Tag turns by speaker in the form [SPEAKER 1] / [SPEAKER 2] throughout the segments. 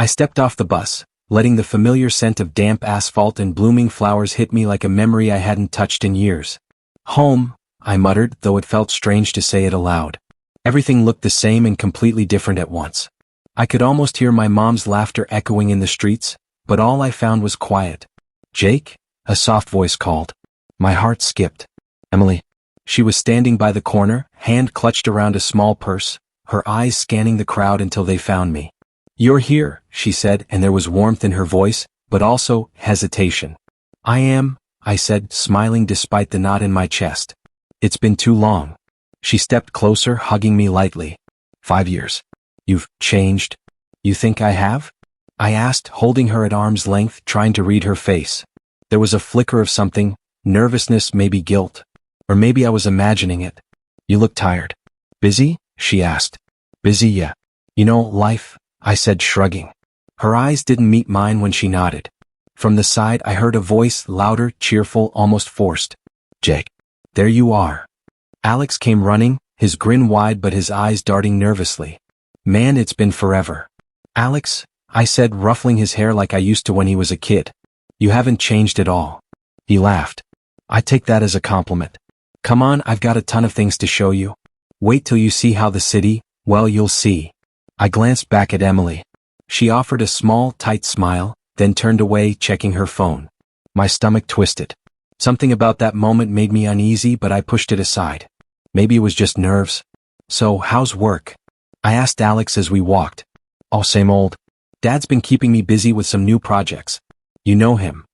[SPEAKER 1] I stepped off the bus, letting the familiar scent of damp asphalt and blooming flowers hit me like a memory I hadn't touched in years. Home, I muttered, though it felt strange to say it aloud. Everything looked the same and completely different at once. I could almost hear my mom's laughter echoing in the streets, but all I found was quiet. "Jake?" a soft voice called. My heart skipped. "Emily." She was standing by the corner, hand clutched around a small purse, her eyes scanning the crowd until they found me. "You're here," she said, and there was warmth in her voice, but also hesitation. "I am," I said, smiling despite the knot in my chest. "It's been too long." She stepped closer, hugging me lightly. 5 years. "You've changed." "You think I have?" I asked, holding her at arm's length, trying to read her face. There was a flicker of something, nervousness, maybe guilt. Or maybe I was imagining it. "You look tired." "Busy?" she asked. "Busy, yeah. You know, life," I said, shrugging. Her eyes didn't meet mine when she nodded. From the side I heard a voice, louder, cheerful, almost forced. "Jake." "There you are." Alex came running, his grin wide but his eyes darting nervously. "Man, it's been forever." "Alex," I said, ruffling his hair like I used to when he was a kid. "You haven't changed at all." He laughed. "I take that as a compliment. Come on, I've got a ton of things to show you. Wait till you see how the city, well, you'll see." I glanced back at Emily. She offered a small, tight smile, then turned away, checking her phone. My stomach twisted. Something about that moment made me uneasy, but I pushed it aside. Maybe it was just nerves. "So, how's work?" I asked Alex as we walked. "Oh, same old. Dad's been keeping me busy with some new projects. You know him."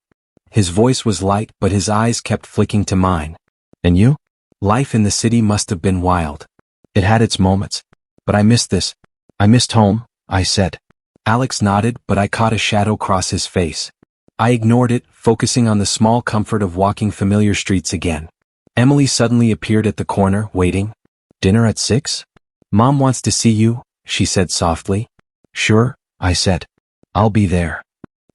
[SPEAKER 1] His voice was light, but his eyes kept flicking to mine. "And you?" Life in the city must have been wild. It had its moments. But I missed this. "I missed home," I said. Alex nodded, but I caught a shadow cross his face. I ignored it, focusing on the small comfort of walking familiar streets again. Emily suddenly appeared at the corner, waiting. "Dinner at 6? Mom wants to see you," she said softly. "Sure," I said. "I'll be there."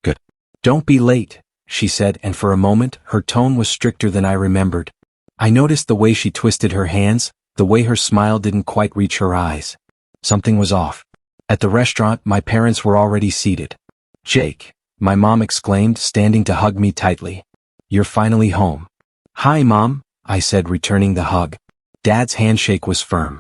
[SPEAKER 1] "Good. Don't be late," she said, and for a moment, her tone was stricter than I remembered. I noticed the way she twisted her hands, the way her smile didn't quite reach her eyes. Something was off. At the restaurant, my parents were already seated. "Jake," my mom exclaimed, standing to hug me tightly. "You're finally home." "Hi, Mom," I said, returning the hug. Dad's handshake was firm.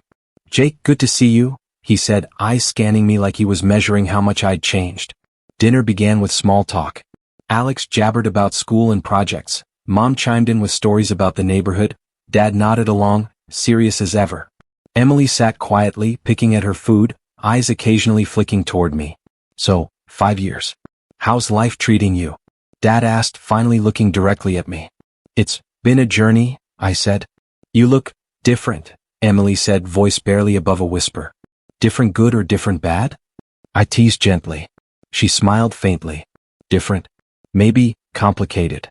[SPEAKER 1] "Jake, good to see you," he said, eyes scanning me like he was measuring how much I'd changed. Dinner began with small talk. Alex jabbered about school and projects. Mom chimed in with stories about the neighborhood. Dad nodded along, serious as ever. Emily sat quietly, picking at her food, eyes occasionally flicking toward me. "So, 5 years. How's life treating you?" Dad asked, finally looking directly at me. "It's been a journey," I said. "You look different," Emily said, voice barely above a whisper. "Different good or different bad?" I teased gently. She smiled faintly. "Different. Maybe complicated."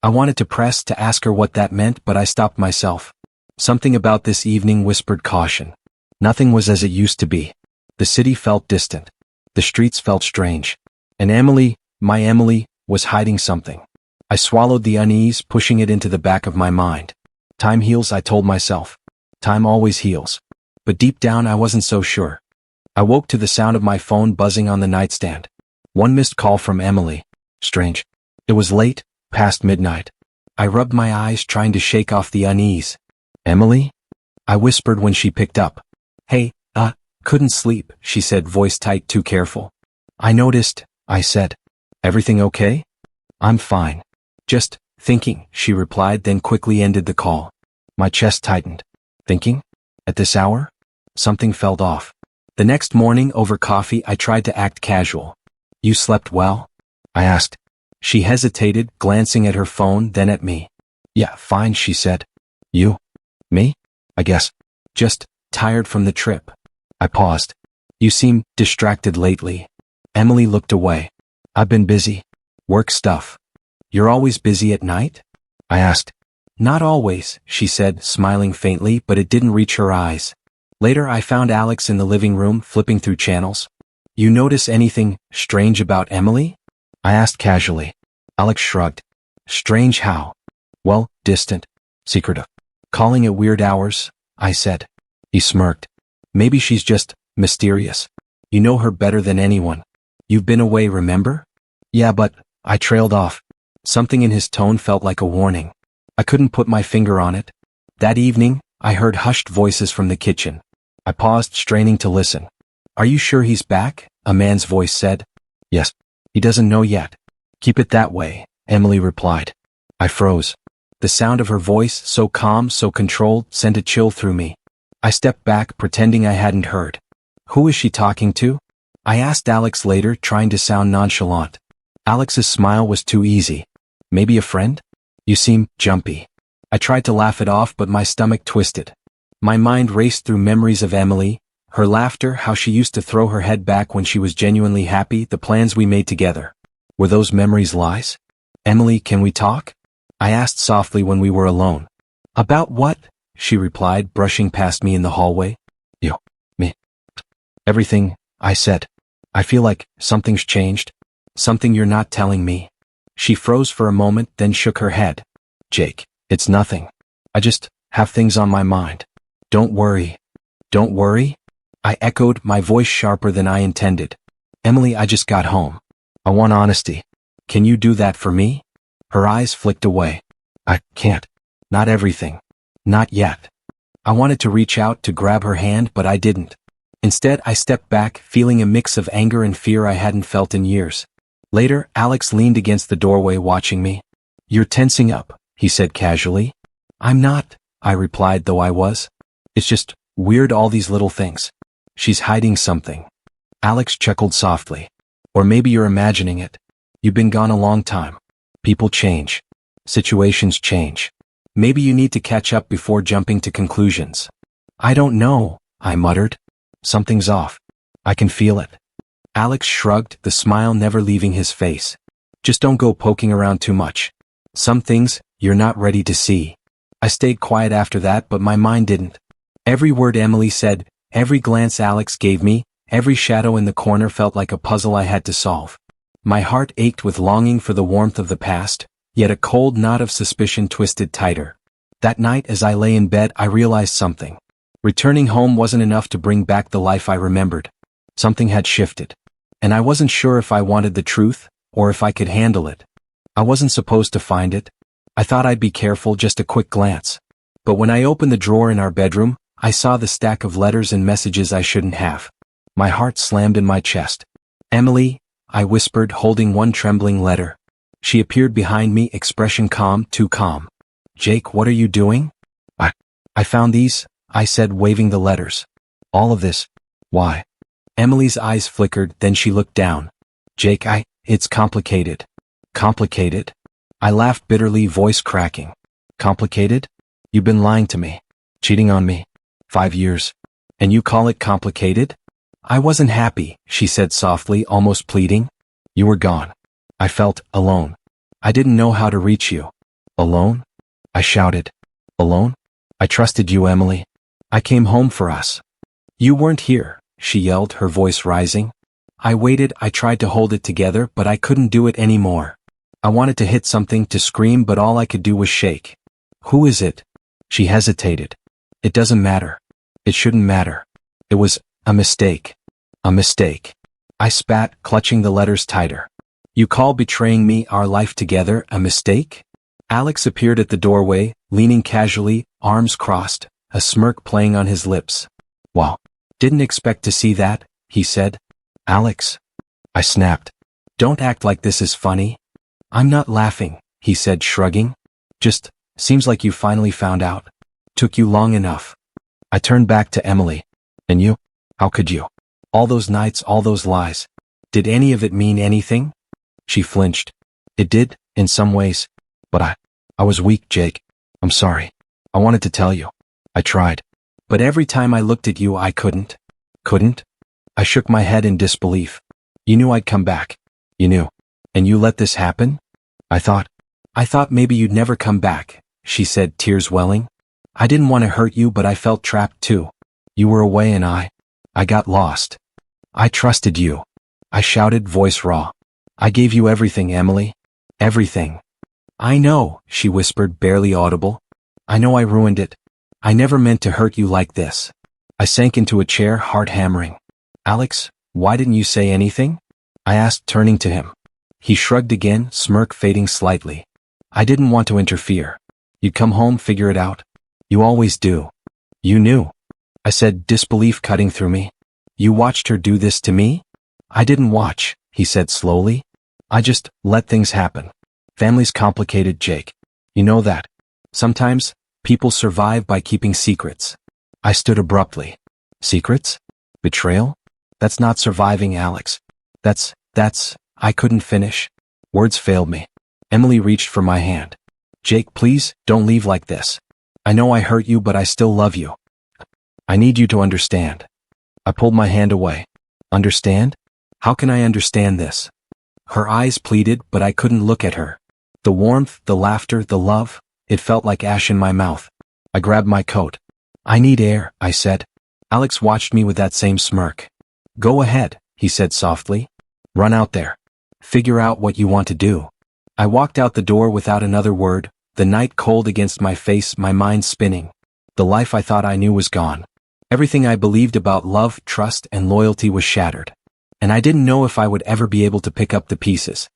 [SPEAKER 1] I wanted to press to ask her what that meant, but I stopped myself. Something about this evening whispered caution. Nothing was as it used to be. The city felt distant. The streets felt strange. And Emily, my Emily, was hiding something. I swallowed the unease, pushing it into the back of my mind. Time heals, I told myself. Time always heals. But deep down I wasn't so sure. I woke to the sound of my phone buzzing on the nightstand. One missed call from Emily. Strange. It was late, past midnight. I rubbed my eyes, trying to shake off the unease. "Emily?" I whispered when she picked up. "Hey, couldn't sleep," she said, voice tight, too careful. "I noticed," I said. "Everything okay?" "I'm fine. Just thinking," she replied, then quickly ended the call. My chest tightened. Thinking? At this hour? Something felt off. The next morning, over coffee, I tried to act casual. "You slept well?" I asked. She hesitated, glancing at her phone, then at me. "Yeah, fine," she said. "You?" "Me? I guess. Just tired from the trip." I paused. "You seem distracted lately." Emily looked away. "I've been busy. Work stuff." "You're always busy at night?" I asked. "Not always," she said, smiling faintly, but it didn't reach her eyes. Later I found Alex in the living room, flipping through channels. "You notice anything strange about Emily?" I asked casually. Alex shrugged. "Strange how?" "Well, distant. Secretive. Calling at weird hours," I said. He smirked. "Maybe she's just mysterious. You know her better than anyone. You've been away, remember? Yeah, but, I trailed off. Something in his tone felt like a warning. I couldn't put my finger on it. That evening, I heard hushed voices from the kitchen. I paused, straining to listen. Are you sure he's back? A man's voice said. Yes. He doesn't know yet. Keep it that way, Emily replied. I froze. The sound of her voice, so calm, so controlled, sent a chill through me. I stepped back, pretending I hadn't heard. Who is she talking to? I asked Alex later, trying to sound nonchalant. Alex's smile was too easy. Maybe a friend? You seem jumpy. I tried to laugh it off, but my stomach twisted. My mind raced through memories of Emily, her laughter, how she used to throw her head back when she was genuinely happy, the plans we made together. Were those memories lies? Emily, can we talk? I asked softly when we were alone. About what? She replied, brushing past me in the hallway. You. Me. Everything, I said. I feel like something's changed. Something you're not telling me. She froze for a moment, then shook her head. Jake, it's nothing. I just have things on my mind. Don't worry. Don't worry? I echoed, my voice sharper than I intended. Emily, I just got home. I want honesty. Can you do that for me? Her eyes flicked away. I can't. Not everything. Not yet. I wanted to reach out to grab her hand, but I didn't. Instead, I stepped back, feeling a mix of anger and fear I hadn't felt in years. Later, Alex leaned against the doorway watching me. You're tensing up, he said casually. I'm not, I replied, though I was. It's just weird, all these little things. She's hiding something. Alex chuckled softly. Or maybe you're imagining it. You've been gone a long time. People change. Situations change. Maybe you need to catch up before jumping to conclusions. I don't know, I muttered. Something's off. I can feel it. Alex shrugged, the smile never leaving his face. Just don't go poking around too much. Some things, you're not ready to see. I stayed quiet after that, but my mind didn't. Every word Emily said, every glance Alex gave me, every shadow in the corner felt like a puzzle I had to solve. My heart ached with longing for the warmth of the past, yet a cold knot of suspicion twisted tighter. That night as I lay in bed, I realized something. Returning home wasn't enough to bring back the life I remembered. Something had shifted. And I wasn't sure if I wanted the truth, or if I could handle it. I wasn't supposed to find it. I thought I'd be careful, just a quick glance. But when I opened the drawer in our bedroom, I saw the stack of letters and messages I shouldn't have. My heart slammed in my chest. Emily, I whispered, holding one trembling letter. She appeared behind me, expression calm, too calm. Jake, what are you doing? I found these, I said, waving the letters. All of this. Why? Emily's eyes flickered, then she looked down. Jake, it's complicated. Complicated? I laughed bitterly, voice cracking. Complicated? You've been lying to me. Cheating on me. 5 years. And you call it complicated? I wasn't happy, she said softly, almost pleading. You were gone. I felt alone. I didn't know how to reach you. Alone? I shouted. Alone? I trusted you, Emily. I came home for us. You weren't here, she yelled, her voice rising. I waited, I tried to hold it together, but I couldn't do it anymore. I wanted to hit something, to scream, but all I could do was shake. Who is it? She hesitated. It doesn't matter. It shouldn't matter. It was a mistake. A mistake. I spat, clutching the letters tighter. You call betraying me, our life together, a mistake? Alex appeared at the doorway, leaning casually, arms crossed, a smirk playing on his lips. Wow. Didn't expect to see that, he said. Alex. I snapped. Don't act like this is funny. I'm not laughing, he said, shrugging. Just, seems like you finally found out. Took you long enough. I turned back to Emily. And you? How could you? All those nights, all those lies. Did any of it mean anything? She flinched. It did, in some ways. But I was weak, Jake. I'm sorry. I wanted to tell you. I tried. But every time I looked at you, I couldn't. Couldn't? I shook my head in disbelief. You knew I'd come back. You knew. And you let this happen? I thought maybe you'd never come back, she said, tears welling. I didn't want to hurt you, but I felt trapped too. You were away and I got lost. I trusted you. I shouted, voice raw. I gave you everything, Emily. Everything. I know, she whispered, barely audible. I know I ruined it. I never meant to hurt you like this. I sank into a chair, heart hammering. Alex, why didn't you say anything? I asked, turning to him. He shrugged again, smirk fading slightly. I didn't want to interfere. You'd come home, figure it out. You always do. You knew. I said, disbelief cutting through me. You watched her do this to me? I didn't watch, he said slowly. I just let things happen. Family's complicated, Jake. You know that. Sometimes, people survive by keeping secrets. I stood abruptly. Secrets? Betrayal? That's not surviving, Alex. That's, I couldn't finish. Words failed me. Emily reached for my hand. Jake, please, don't leave like this. I know I hurt you, but I still love you. I need you to understand. I pulled my hand away. Understand? How can I understand this? Her eyes pleaded, but I couldn't look at her. The warmth, the laughter, the love, it felt like ash in my mouth. I grabbed my coat. I need air, I said. Alex watched me with that same smirk. Go ahead, he said softly. Run out there. Figure out what you want to do. I walked out the door without another word, the night cold against my face, my mind spinning. The life I thought I knew was gone. Everything I believed about love, trust, and loyalty was shattered. And I didn't know if I would ever be able to pick up the pieces.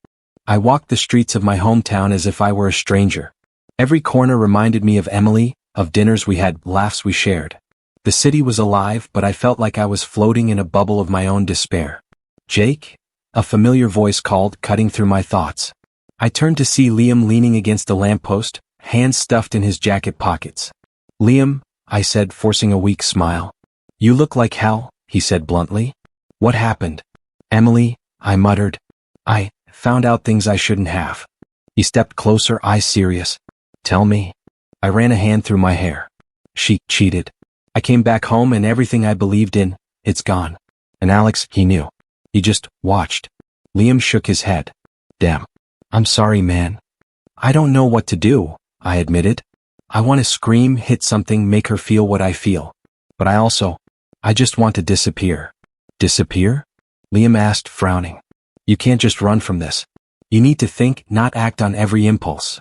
[SPEAKER 1] I walked the streets of my hometown as if I were a stranger. Every corner reminded me of Emily, of dinners we had, laughs we shared. The city was alive, but I felt like I was floating in a bubble of my own despair. Jake? A familiar voice called, cutting through my thoughts. I turned to see Liam leaning against a lamppost, hands stuffed in his jacket pockets. Liam, I said, forcing a weak smile. You look like hell, he said bluntly. What happened? Emily, I muttered. I found out things I shouldn't have. He stepped closer, eyes serious. Tell me. I ran a hand through my hair. She cheated. I came back home and everything I believed in, it's gone. And Alex, he knew. He just watched. Liam shook his head. Damn. I'm sorry, man. I don't know what to do, I admitted. I want to scream, hit something, make her feel what I feel. But I just want to disappear. Disappear? Liam asked, frowning. You can't just run from this. You need to think, not act on every impulse.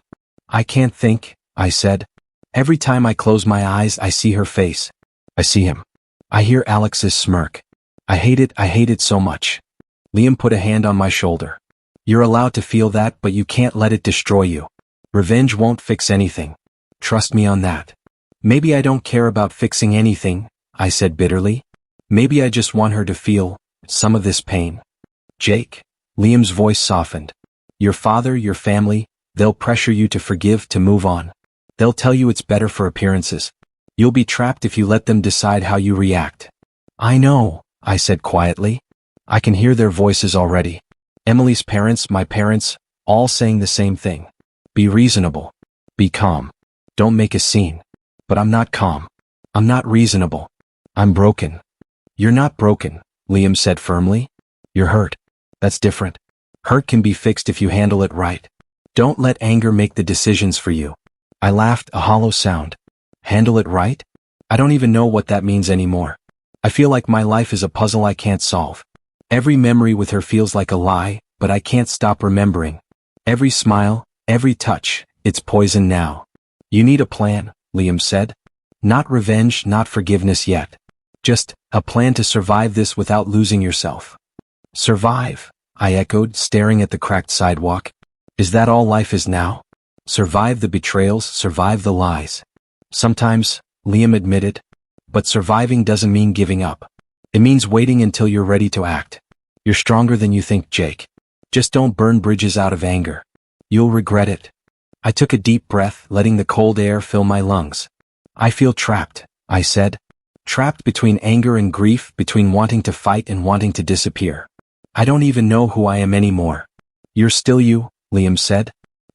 [SPEAKER 1] I can't think, I said. Every time I close my eyes, I see her face. I see him. I hear Alex's smirk. I hate it so much. Liam put a hand on my shoulder. You're allowed to feel that, but you can't let it destroy you. Revenge won't fix anything. Trust me on that. Maybe I don't care about fixing anything, I said bitterly. Maybe I just want her to feel some of this pain. Jake, Liam's voice softened. Your father, your family, they'll pressure you to forgive, to move on. They'll tell you it's better for appearances. You'll be trapped if you let them decide how you react. I know, I said quietly. I can hear their voices already. Emily's parents, my parents, all saying the same thing. Be reasonable. Be calm. Don't make a scene. But I'm not calm. I'm not reasonable. I'm broken. You're not broken, Liam said firmly. You're hurt. That's different. Hurt can be fixed if you handle it right. Don't let anger make the decisions for you. I laughed, a hollow sound. Handle it right? I don't even know what that means anymore. I feel like my life is a puzzle I can't solve. Every memory with her feels like a lie, but I can't stop remembering. Every smile, every touch, it's poison now. You need a plan, Liam said. Not revenge, not forgiveness yet. Just a plan to survive this without losing yourself. Survive, I echoed, staring at the cracked sidewalk. Is that all life is now? Survive the betrayals, survive the lies. Sometimes, Liam admitted, but surviving doesn't mean giving up. It means waiting until you're ready to act. You're stronger than you think, Jake. Just don't burn bridges out of anger. You'll regret it. I took a deep breath, letting the cold air fill my lungs. I feel trapped, I said. Trapped between anger and grief, between wanting to fight and wanting to disappear. I don't even know who I am anymore. You're still you, Liam said.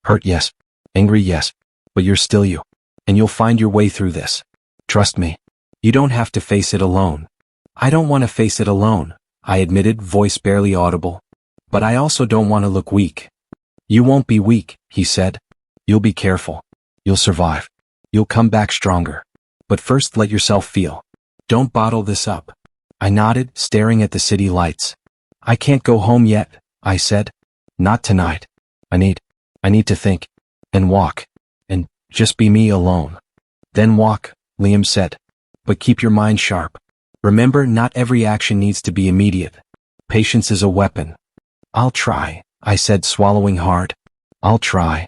[SPEAKER 1] Hurt, yes. Angry, yes. But you're still you. And you'll find your way through this. Trust me. You don't have to face it alone. I don't want to face it alone, I admitted, voice barely audible. But I also don't want to look weak. You won't be weak, he said. You'll be careful. You'll survive. You'll come back stronger. But first let yourself feel. Don't bottle this up. I nodded, staring at the city lights. I can't go home yet, I said. Not tonight. I need to think. And walk. And just be me alone. Then walk, Liam said. But keep your mind sharp. Remember, not every action needs to be immediate. Patience is a weapon. I'll try, I said, swallowing hard. I'll try.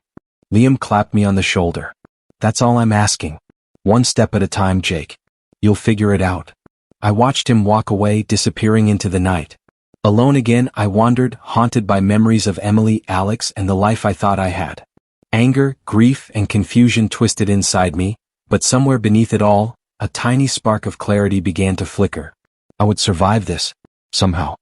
[SPEAKER 1] Liam clapped me on the shoulder. That's all I'm asking. One step at a time, Jake. You'll figure it out. I watched him walk away, disappearing into the night. Alone again, I wandered, haunted by memories of Emily, Alex, and the life I thought I had. Anger, grief, and confusion twisted inside me, but somewhere beneath it all, a tiny spark of clarity began to flicker. I would survive this, somehow.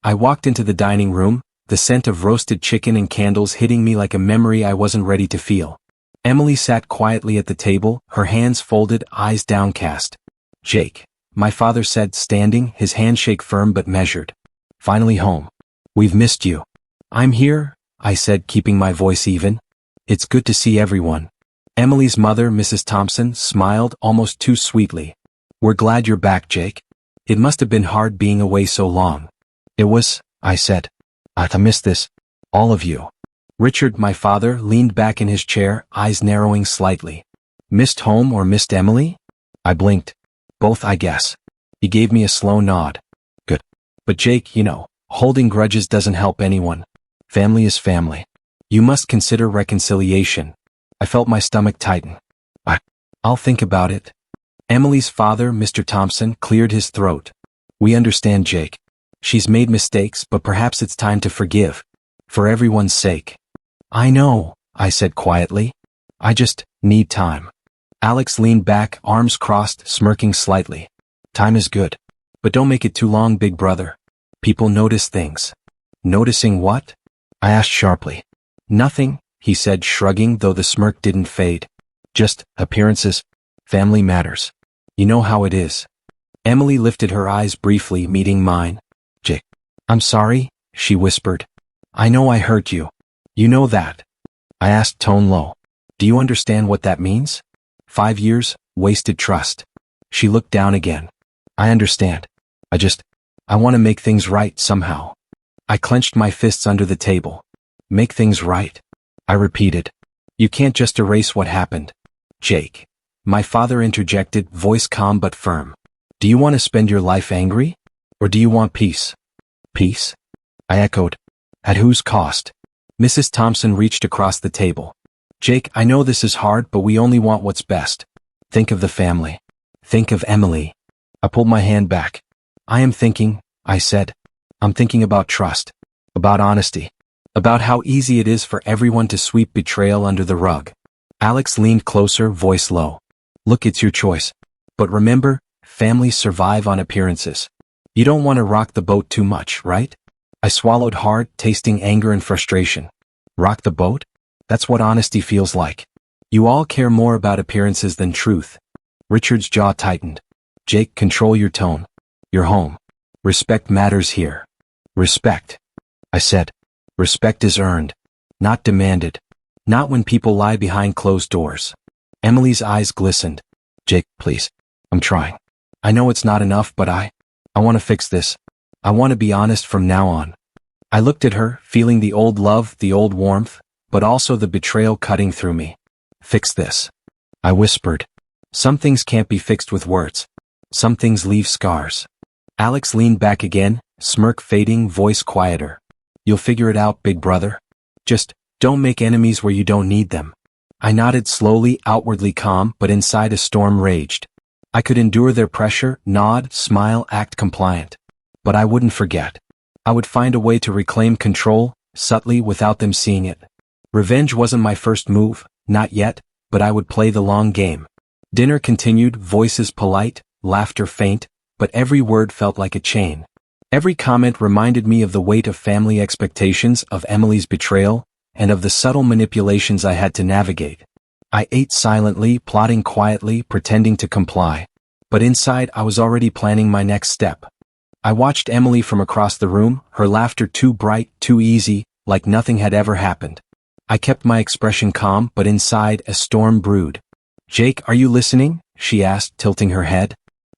[SPEAKER 1] I walked into the dining room, the scent of roasted chicken and candles hitting me like a memory I wasn't ready to feel. Emily sat quietly at the table, her hands folded, eyes downcast. Jake, my father said, standing, his handshake firm but measured. Finally home. We've missed you. I'm here, I said, keeping my voice even. It's good to see everyone. Emily's mother, Mrs. Thompson, smiled almost too sweetly. We're glad you're back, Jake. It must have been hard being away so long. It was, I said. I missed this. All of you. Richard, my father, leaned back in his chair, eyes narrowing slightly. Missed home or missed Emily? I blinked. Both, I guess. He gave me a slow nod. Good. But Jake, holding grudges doesn't help anyone. Family is family. You must consider reconciliation. I felt my stomach tighten. I'll think about it. Emily's father, Mr. Thompson, cleared his throat. We understand, Jake. She's made mistakes, but perhaps it's time to forgive. For everyone's sake. I know, I said quietly. I just need time. Alex leaned back, arms crossed, smirking slightly. Time is good. But don't make it too long, big brother. People notice things. Noticing what? I asked sharply. Nothing, he said, shrugging, though the smirk didn't fade. Just appearances. Family matters. You know how it is. Emily lifted her eyes briefly, meeting mine. Jake. I'm sorry, she whispered. I know I hurt you. You know that. I asked, tone low. Do you understand what that means? 5 years, wasted trust. She looked down again. I understand. I want to make things right somehow. I clenched my fists under the table. Make things right. I repeated. You can't just erase what happened. Jake. My father interjected, voice calm but firm. Do you want to spend your life angry? Or do you want peace? Peace? I echoed. At whose cost? Mrs. Thompson reached across the table. Jake, I know this is hard, but we only want what's best. Think of the family. Think of Emily. I pulled my hand back. I am thinking, I said. I'm thinking about trust. About honesty. About how easy it is for everyone to sweep betrayal under the rug. Alex leaned closer, voice low. Look, it's your choice. But remember, families survive on appearances. You don't want to rock the boat too much, right? I swallowed hard, tasting anger and frustration. Rock the boat? That's what honesty feels like. You all care more about appearances than truth. Richard's jaw tightened. Jake, control your tone. You're home. Respect matters here. Respect. I said. Respect is earned. Not demanded. Not when people lie behind closed doors. Emily's eyes glistened. Jake, please. I'm trying. I know it's not enough, but I want to fix this. I want to be honest from now on. I looked at her, feeling the old love, the old warmth, but also the betrayal cutting through me. Fix this. I whispered. Some things can't be fixed with words. Some things leave scars. Alex leaned back again, smirk fading, voice quieter. You'll figure it out, big brother. Just don't make enemies where you don't need them. I nodded slowly, outwardly calm, but inside a storm raged. I could endure their pressure, nod, smile, act compliant. But I wouldn't forget. I would find a way to reclaim control, subtly, without them seeing it. Revenge wasn't my first move, not yet, but I would play the long game. Dinner continued, voices polite, laughter faint, but every word felt like a chain. Every comment reminded me of the weight of family expectations, of Emily's betrayal, and of the subtle manipulations I had to navigate. I ate silently, plotting quietly, pretending to comply. But inside I was already planning my next step. I watched Emily from across the room, her laughter too bright, too easy, like nothing had ever happened. I kept my expression calm, but inside a storm brewed. Jake, are you listening? She asked, tilting her head.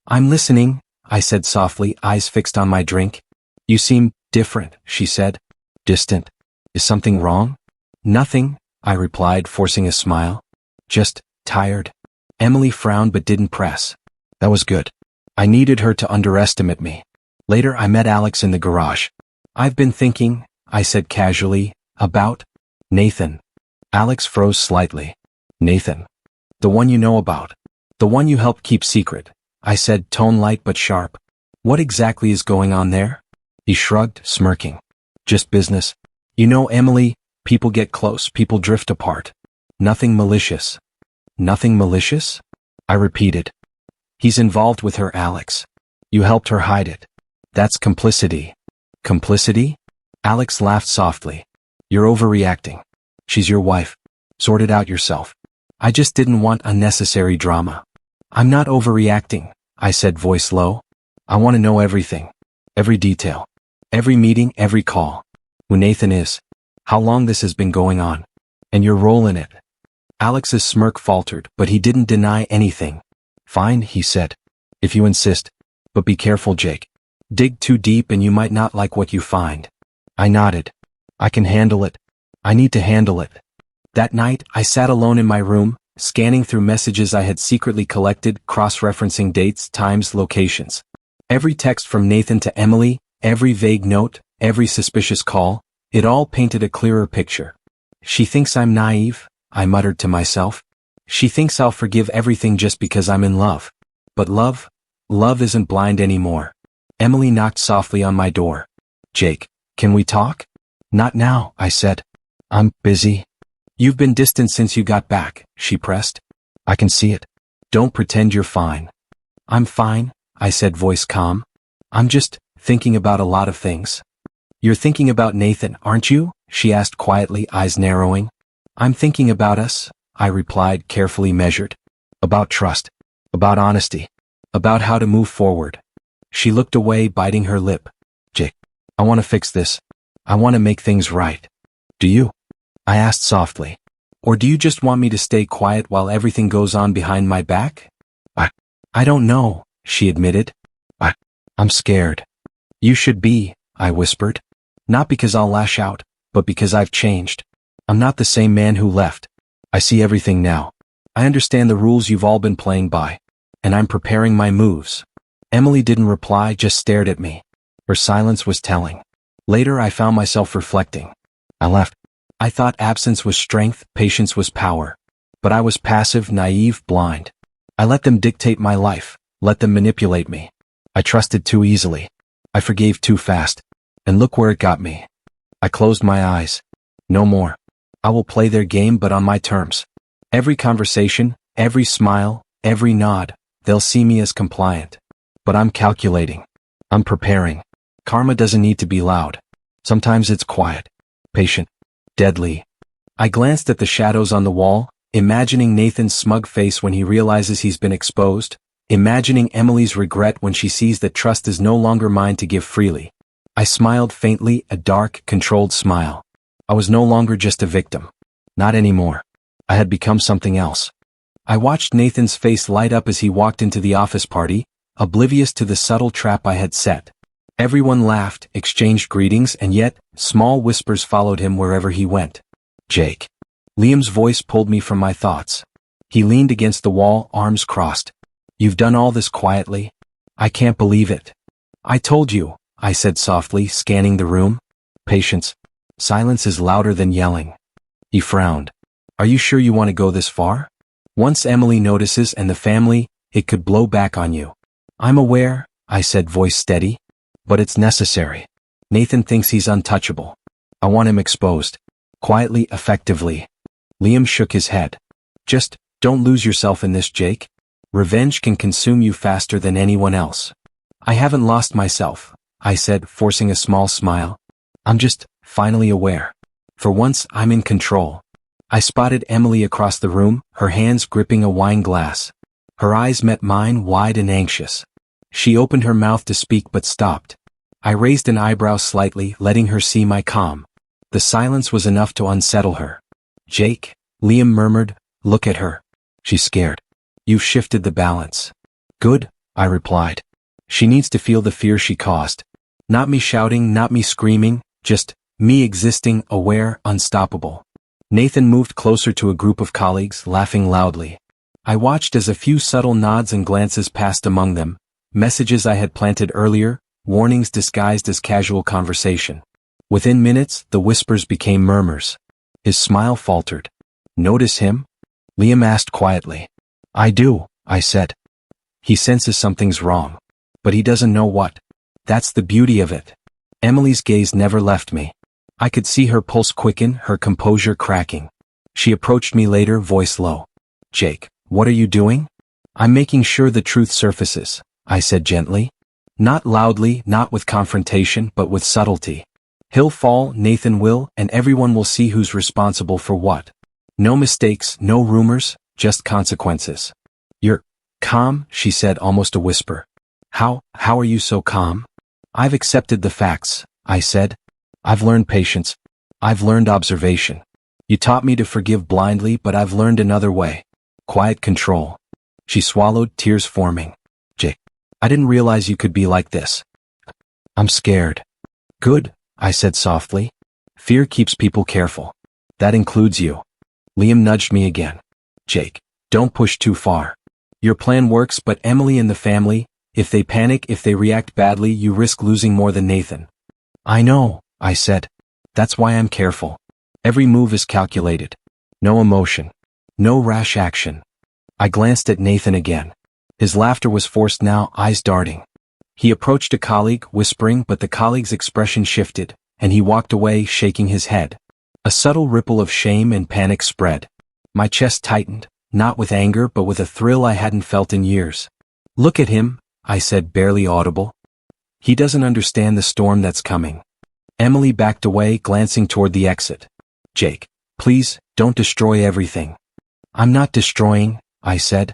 [SPEAKER 1] I'm listening, I said softly, eyes fixed on my drink. You seem different, she said. Distant. Is something wrong? Nothing, I replied, forcing a smile. Just tired. Emily frowned but didn't press. That was good. I needed her to underestimate me. Later I met Alex in the garage. I've been thinking, I said casually. About? Nathan. Alex froze slightly. Nathan. The one you know about. The one you helped keep secret. I said, tone light but sharp. What exactly is going on there? He shrugged, smirking. Just business. You know, Emily, people get close, people drift apart. Nothing malicious. Nothing malicious? I repeated. He's involved with her, Alex. You helped her hide it. That's complicity. Complicity? Alex laughed softly. You're overreacting. She's your wife. Sort it out yourself. I just didn't want unnecessary drama. I'm not overreacting, I said, voice low. I want to know everything. Every detail. Every meeting, every call. Who Nathan is. How long this has been going on. And your role in it. Alex's smirk faltered, but he didn't deny anything. Fine, he said. If you insist. But be careful, Jake. Dig too deep and you might not like what you find. I nodded. I can handle it. I need to handle it. That night, I sat alone in my room, scanning through messages I had secretly collected, cross-referencing dates, times, locations. Every text from Nathan to Emily, every vague note, every suspicious call, it all painted a clearer picture. She thinks I'm naive, I muttered to myself. She thinks I'll forgive everything just because I'm in love. But love isn't blind anymore. Emily knocked softly on my door. Jake, can we talk? Not now, I said. I'm busy. You've been distant since you got back, she pressed. I can see it. Don't pretend you're fine. I'm fine, I said, voice calm. I'm just thinking about a lot of things. You're thinking about Nathan, aren't you? She asked quietly, eyes narrowing. I'm thinking about us, I replied, carefully measured. About trust. About honesty. About how to move forward. She looked away, biting her lip. Jake, I want to fix this. I want to make things right. Do you? I asked softly. Or do you just want me to stay quiet while everything goes on behind my back? I don't know, she admitted. I'm scared. You should be, I whispered. Not because I'll lash out, but because I've changed. I'm not the same man who left. I see everything now. I understand the rules you've all been playing by. And I'm preparing my moves. Emily didn't reply, just stared at me. Her silence was telling. Later I found myself reflecting. I left. I thought absence was strength, patience was power. But I was passive, naive, blind. I let them dictate my life, let them manipulate me. I trusted too easily. I forgave too fast. And look where it got me. I closed my eyes. No more. I will play their game but on my terms. Every conversation, every smile, every nod, they'll see me as compliant. But I'm calculating. I'm preparing. Karma doesn't need to be loud. Sometimes it's quiet, patient, deadly. I glanced at the shadows on the wall, imagining Nathan's smug face when he realizes he's been exposed, imagining Emily's regret when she sees that trust is no longer mine to give freely. I smiled faintly, a dark, controlled smile. I was no longer just a victim. Not anymore. I had become something else. I watched Nathan's face light up as he walked into the office party, oblivious to the subtle trap I had set. Everyone laughed, exchanged greetings, and yet, small whispers followed him wherever he went. Jake. Liam's voice pulled me from my thoughts. He leaned against the wall, arms crossed. You've done all this quietly? I can't believe it. I told you, I said softly, scanning the room. Patience. Silence is louder than yelling. He frowned. Are you sure you want to go this far? Once Emily notices and the family, it could blow back on you. I'm aware, I said, voice steady. But it's necessary. Nathan thinks he's untouchable. I want him exposed. Quietly, effectively. Liam shook his head. Just, don't lose yourself in this, Jake. Revenge can consume you faster than anyone else. I haven't lost myself, I said, forcing a small smile. I'm just, finally aware. For once, I'm in control. I spotted Emily across the room, her hands gripping a wine glass. Her eyes met mine, wide and anxious. She opened her mouth to speak but stopped. I raised an eyebrow slightly, letting her see my calm. The silence was enough to unsettle her. Jake, Liam murmured, look at her. She's scared. You've shifted the balance. Good, I replied. She needs to feel the fear she caused. Not me shouting, not me screaming, just me existing, aware, unstoppable. Nathan moved closer to a group of colleagues, laughing loudly. I watched as a few subtle nods and glances passed among them, messages I had planted earlier, warnings disguised as casual conversation. Within minutes, the whispers became murmurs. His smile faltered. Notice him? Liam asked quietly. I do, I said. He senses something's wrong. But he doesn't know what. That's the beauty of it. Emily's gaze never left me. I could see her pulse quicken, her composure cracking. She approached me later, voice low. Jake, what are you doing? I'm making sure the truth surfaces, I said gently. Not loudly, not with confrontation, but with subtlety. He'll fall, Nathan will, and everyone will see who's responsible for what. No mistakes, no rumors, just consequences. You're calm, she said, almost a whisper. How are you so calm? I've accepted the facts, I said. I've learned patience. I've learned observation. You taught me to forgive blindly, but I've learned another way. Quiet control. She swallowed, tears forming. Jake, I didn't realize you could be like this. I'm scared. Good, I said softly. Fear keeps people careful. That includes you. Liam nudged me again. Jake, don't push too far. Your plan works, but Emily and the family, if they panic, if they react badly, you risk losing more than Nathan. I know, I said. That's why I'm careful. Every move is calculated. No emotion. No rash action. I glanced at Nathan again. His laughter was forced now, eyes darting. He approached a colleague, whispering, but the colleague's expression shifted, and he walked away, shaking his head. A subtle ripple of shame and panic spread. My chest tightened, not with anger but with a thrill I hadn't felt in years. Look at him, I said, barely audible. He doesn't understand the storm that's coming. Emily backed away, glancing toward the exit. Jake, please, don't destroy everything. I'm not destroying, I said.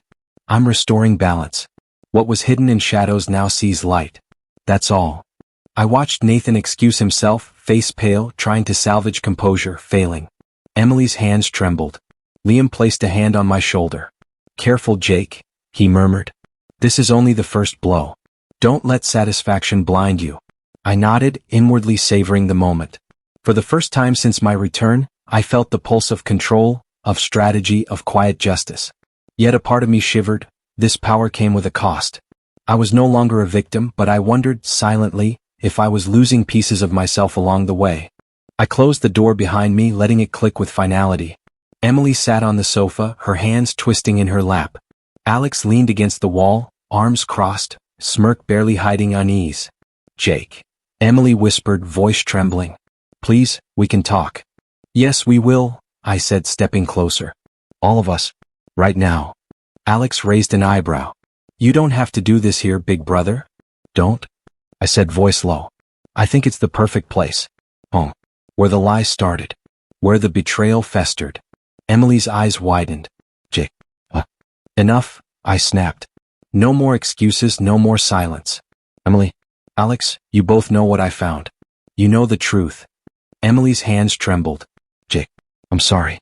[SPEAKER 1] I'm restoring balance. What was hidden in shadows now sees light. That's all. I watched Nathan excuse himself, face pale, trying to salvage composure, failing. Emily's hands trembled. Liam placed a hand on my shoulder. Careful, Jake, he murmured. This is only the first blow. Don't let satisfaction blind you. I nodded, inwardly savoring the moment. For the first time since my return, I felt the pulse of control, of strategy, of quiet justice. Yet a part of me shivered. This power came with a cost. I was no longer a victim, but I wondered, silently, if I was losing pieces of myself along the way. I closed the door behind me, letting it click with finality. Emily sat on the sofa, her hands twisting in her lap. Alex leaned against the wall, arms crossed, smirk barely hiding unease. Jake. Emily whispered, voice trembling. Please, we can talk. Yes, we will, I said, stepping closer. All of us. Right now. Alex raised an eyebrow. You don't have to do this here, big brother. Don't? I said, voice low. I think it's the perfect place. Home. Where the lies started. Where the betrayal festered. Emily's eyes widened. Jake. Enough, I snapped. No more excuses, no more silence. Emily. Alex, you both know what I found. You know the truth. Emily's hands trembled. Jake. I'm sorry.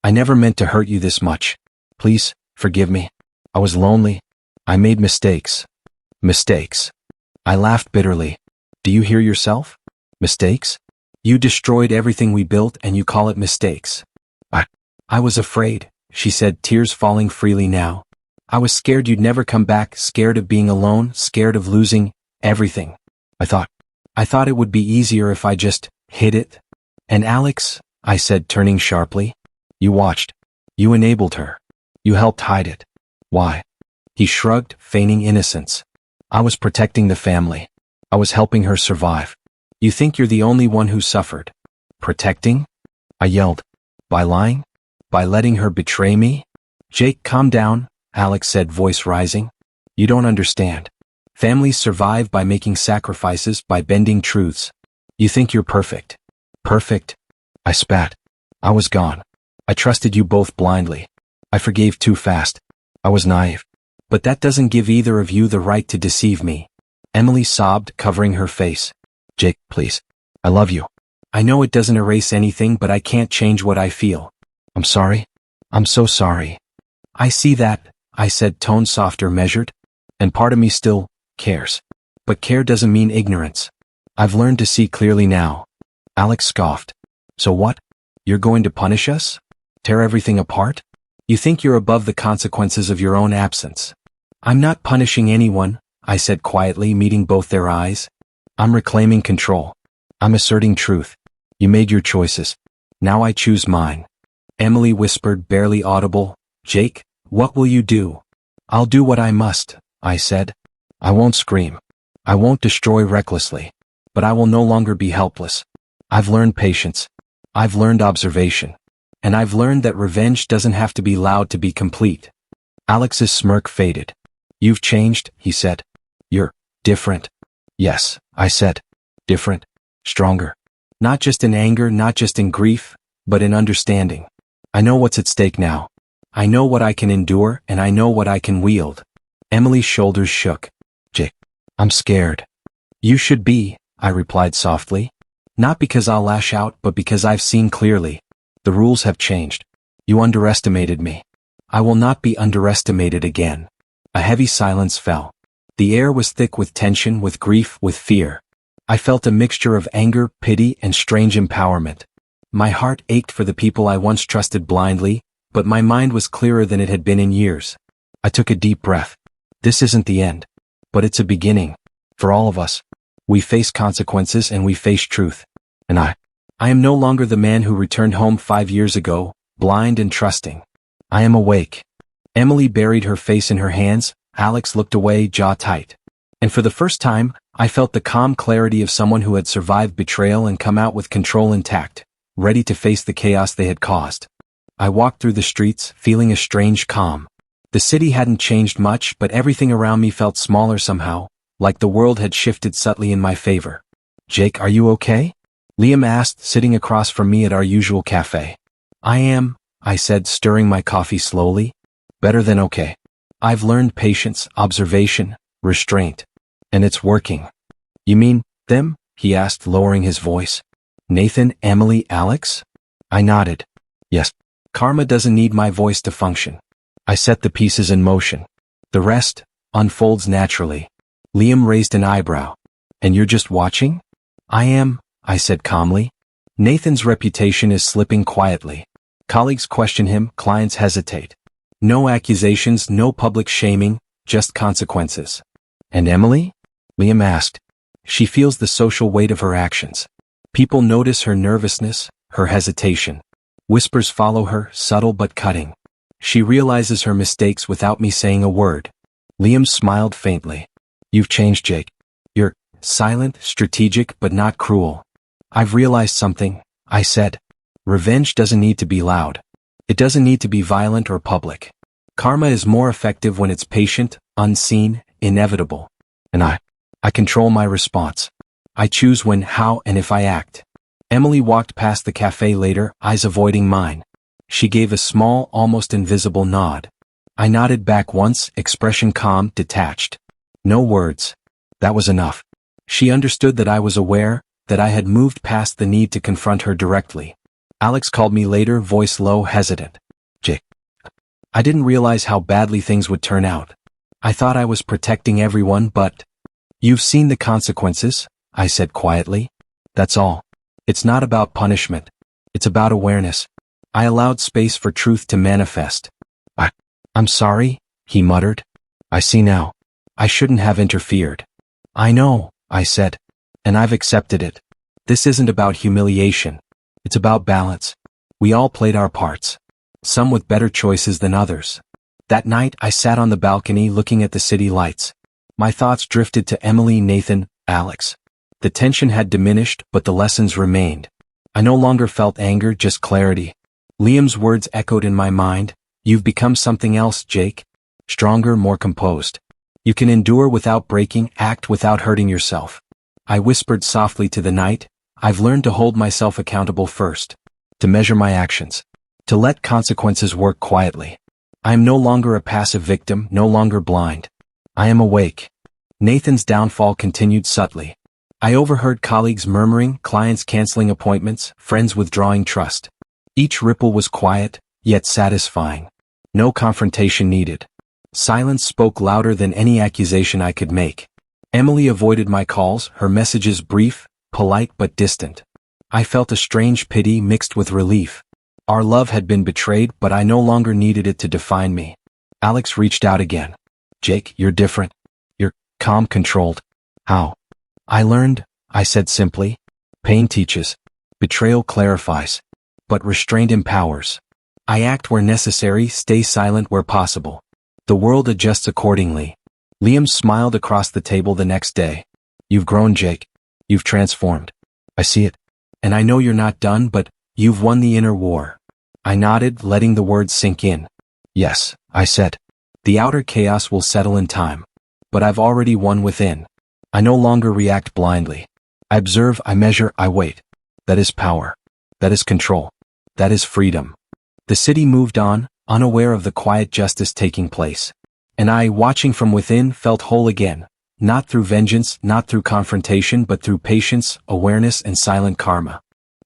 [SPEAKER 1] I never meant to hurt you this much. Please, forgive me. I was lonely. I made mistakes. Mistakes. I laughed bitterly. Do you hear yourself? Mistakes? You destroyed everything we built and you call it mistakes. I was afraid, she said, tears falling freely now. I was scared you'd never come back, scared of being alone, scared of losing everything. I thought it would be easier if I just hid it. And Alex, I said, turning sharply. You watched. You enabled her. You helped hide it. Why? He shrugged, feigning innocence. I was protecting the family. I was helping her survive. You think you're the only one who suffered. Protecting? I yelled. By lying? By letting her betray me? Jake, calm down, Alex said, voice rising. You don't understand. Families survive by making sacrifices, by bending truths. You think you're perfect. Perfect? I spat. I was gone. I trusted you both blindly. I forgave too fast. I was naive. But that doesn't give either of you the right to deceive me. Emily sobbed, covering her face. Jake, please. I love you. I know it doesn't erase anything, but I can't change what I feel. I'm sorry. I'm so sorry. I see that, I said, tone softer, measured. And part of me still cares. But care doesn't mean ignorance. I've learned to see clearly now. Alex scoffed. So what? You're going to punish us? Tear everything apart? You think you're above the consequences of your own absence. I'm not punishing anyone, I said quietly, meeting both their eyes. I'm reclaiming control. I'm asserting truth. You made your choices. Now I choose mine. Emily whispered, barely audible. Jake, what will you do? I'll do what I must, I said. I won't scream. I won't destroy recklessly. But I will no longer be helpless. I've learned patience. I've learned observation. And I've learned that revenge doesn't have to be loud to be complete. Alex's smirk faded. You've changed, he said. You're different. Yes, I said. Different. Stronger. Not just in anger, not just in grief, but in understanding. I know what's at stake now. I know what I can endure, and I know what I can wield. Emily's shoulders shook. Jake, I'm scared. You should be, I replied softly. Not because I'll lash out, but because I've seen clearly. The rules have changed. You underestimated me. I will not be underestimated again. A heavy silence fell. The air was thick with tension, with grief, with fear. I felt a mixture of anger, pity, and strange empowerment. My heart ached for the people I once trusted blindly, but my mind was clearer than it had been in years. I took a deep breath. This isn't the end. But it's a beginning. For all of us. We face consequences and we face truth. And I am no longer the man who returned home 5 years ago, blind and trusting. I am awake. Emily buried her face in her hands. Alex looked away, jaw tight. And for the first time, I felt the calm clarity of someone who had survived betrayal and come out with control intact, ready to face the chaos they had caused. I walked through the streets, feeling a strange calm. The city hadn't changed much, but everything around me felt smaller somehow, like the world had shifted subtly in my favor. Jake, are you okay? Liam asked, sitting across from me at our usual cafe. I am, I said, stirring my coffee slowly. Better than okay. I've learned patience, observation, restraint. And it's working. You mean, them? He asked, lowering his voice. Nathan, Emily, Alex? I nodded. Yes. Karma doesn't need my voice to function. I set the pieces in motion. The rest unfolds naturally. Liam raised an eyebrow. And you're just watching? I am, I said calmly. Nathan's reputation is slipping quietly. Colleagues question him, clients hesitate. No accusations, no public shaming, just consequences. And Emily? Liam asked. She feels the social weight of her actions. People notice her nervousness, her hesitation. Whispers follow her, subtle but cutting. She realizes her mistakes without me saying a word. Liam smiled faintly. You've changed, Jake. You're silent, strategic, but not cruel. I've realized something, I said. Revenge doesn't need to be loud. It doesn't need to be violent or public. Karma is more effective when it's patient, unseen, inevitable. And I control my response. I choose when, how, and if I act. Emily walked past the cafe later, eyes avoiding mine. She gave a small, almost invisible nod. I nodded back once, expression calm, detached. No words. That was enough. She understood that I was aware, that I had moved past the need to confront her directly. Alex called me later, voice low, hesitant. Jake. I didn't realize how badly things would turn out. I thought I was protecting everyone, but... You've seen the consequences, I said quietly. That's all. It's not about punishment. It's about awareness. I allowed space for truth to manifest. I'm sorry, he muttered. I see now. I shouldn't have interfered. I know, I said. And I've accepted it. This isn't about humiliation. It's about balance. We all played our parts. Some with better choices than others. That night I sat on the balcony looking at the city lights. My thoughts drifted to Emily, Nathan, Alex. The tension had diminished, but the lessons remained. I no longer felt anger, just clarity. Liam's words echoed in my mind. You've become something else, Jake. Stronger, more composed. You can endure without breaking, act without hurting yourself. I whispered softly to the night. I've learned to hold myself accountable first. To measure my actions. To let consequences work quietly. I am no longer a passive victim, no longer blind. I am awake. Nathan's downfall continued subtly. I overheard colleagues murmuring, clients canceling appointments, friends withdrawing trust. Each ripple was quiet, yet satisfying. No confrontation needed. Silence spoke louder than any accusation I could make. Emily avoided my calls, her messages brief, polite but distant. I felt a strange pity mixed with relief. Our love had been betrayed, but I no longer needed it to define me. Alex reached out again. Jake, you're different. You're calm, controlled. How? I learned, I said simply. Pain teaches. Betrayal clarifies. But restraint empowers. I act where necessary, stay silent where possible. The world adjusts accordingly. Liam smiled across the table the next day. You've grown, Jake. You've transformed. I see it. And I know you're not done, but you've won the inner war. I nodded, letting the words sink in. Yes, I said. The outer chaos will settle in time. But I've already won within. I no longer react blindly. I observe, I measure, I wait. That is power. That is control. That is freedom. The city moved on, unaware of the quiet justice taking place. And I, watching from within, felt whole again. Not through vengeance, not through confrontation, but through patience, awareness, and silent karma.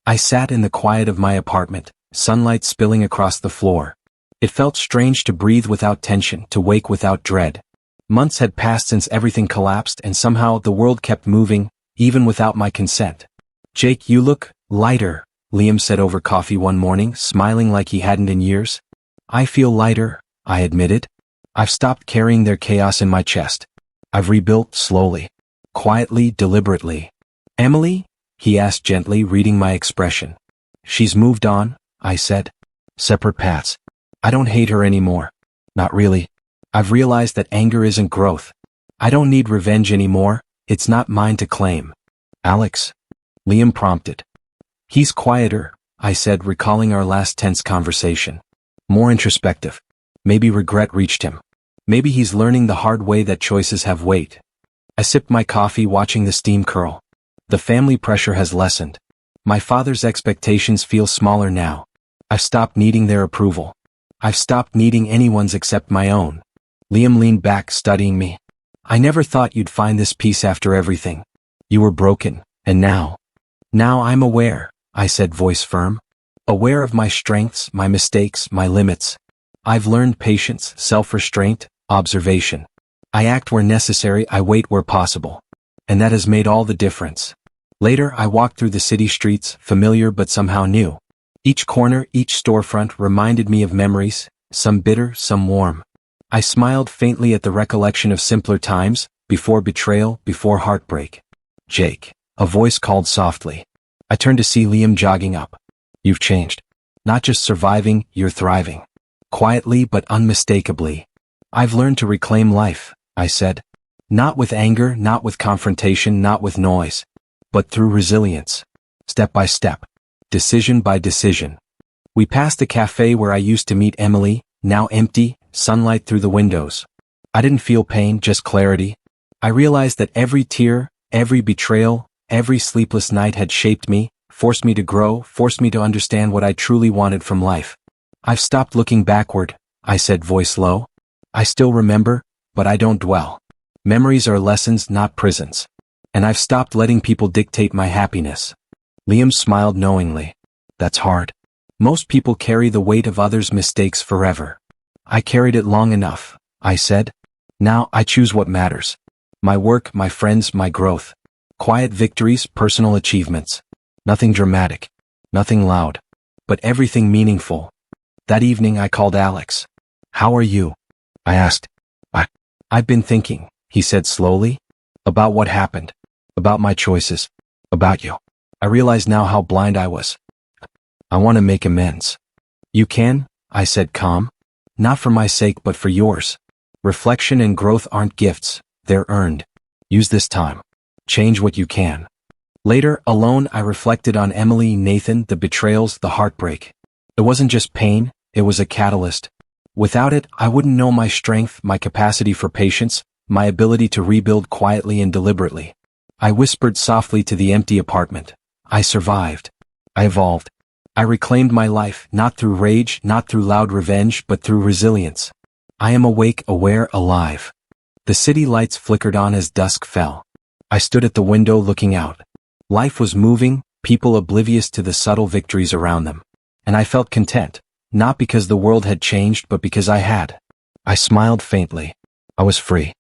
[SPEAKER 1] I sat in the quiet of my apartment, sunlight spilling across the floor. It felt strange to breathe without tension, to wake without dread. Months had passed since everything collapsed, and somehow the world kept moving, even without my consent. Jake, you look lighter, Liam said over coffee one morning, smiling like he hadn't in years. I feel lighter, I admitted. I've stopped carrying their chaos in my chest. I've rebuilt slowly, quietly, deliberately. Emily? He asked gently, reading my expression. She's moved on, I said. Separate paths. I don't hate her anymore. Not really. I've realized that anger isn't growth. I don't need revenge anymore, it's not mine to claim. Alex? Liam prompted. He's quieter, I said, recalling our last tense conversation. More introspective. Maybe regret reached him. Maybe he's learning the hard way that choices have weight. I sipped my coffee, watching the steam curl. The family pressure has lessened. My father's expectations feel smaller now. I've stopped needing their approval. I've stopped needing anyone's except my own. Liam leaned back, studying me. I never thought you'd find this peace after everything. You were broken, and now I'm aware, I said, voice firm. Aware of my strengths, my mistakes, my limits. I've learned patience, self-restraint, observation. I act where necessary, I wait where possible. And that has made all the difference. Later, I walked through the city streets, familiar but somehow new. Each corner, each storefront reminded me of memories, some bitter, some warm. I smiled faintly at the recollection of simpler times, before betrayal, before heartbreak. Jake. A voice called softly. I turned to see Liam jogging up. You've changed. Not just surviving, you're thriving. Quietly but unmistakably. I've learned to reclaim life, I said. Not with anger, not with confrontation, not with noise. But through resilience. Step by step. Decision by decision. We passed the cafe where I used to meet Emily, now empty, sunlight through the windows. I didn't feel pain, just clarity. I realized that every tear, every betrayal, every sleepless night had shaped me, forced me to grow, forced me to understand what I truly wanted from life. I've stopped looking backward, I said, voice low. I still remember, but I don't dwell. Memories are lessons, not prisons. And I've stopped letting people dictate my happiness. Liam smiled knowingly. That's hard. Most people carry the weight of others' mistakes forever. I carried it long enough, I said. Now I choose what matters. My work, my friends, my growth. Quiet victories, personal achievements. Nothing dramatic. Nothing loud. But everything meaningful. That evening I called Alex. How are you? I asked. I've been thinking, he said slowly. About what happened. About my choices. About you. I realize now how blind I was. I want to make amends. You can, I said, calm. Not for my sake but for yours. Reflection and growth aren't gifts, they're earned. Use this time. Change what you can. Later, alone, I reflected on Emily, Nathan, the betrayals, the heartbreak. It wasn't just pain, it was a catalyst. Without it, I wouldn't know my strength, my capacity for patience, my ability to rebuild quietly and deliberately. I whispered softly to the empty apartment. I survived. I evolved. I reclaimed my life, not through rage, not through loud revenge, but through resilience. I am awake, aware, alive. The city lights flickered on as dusk fell. I stood at the window looking out. Life was moving, people oblivious to the subtle victories around them. And I felt content, not because the world had changed but because I had. I smiled faintly. I was free.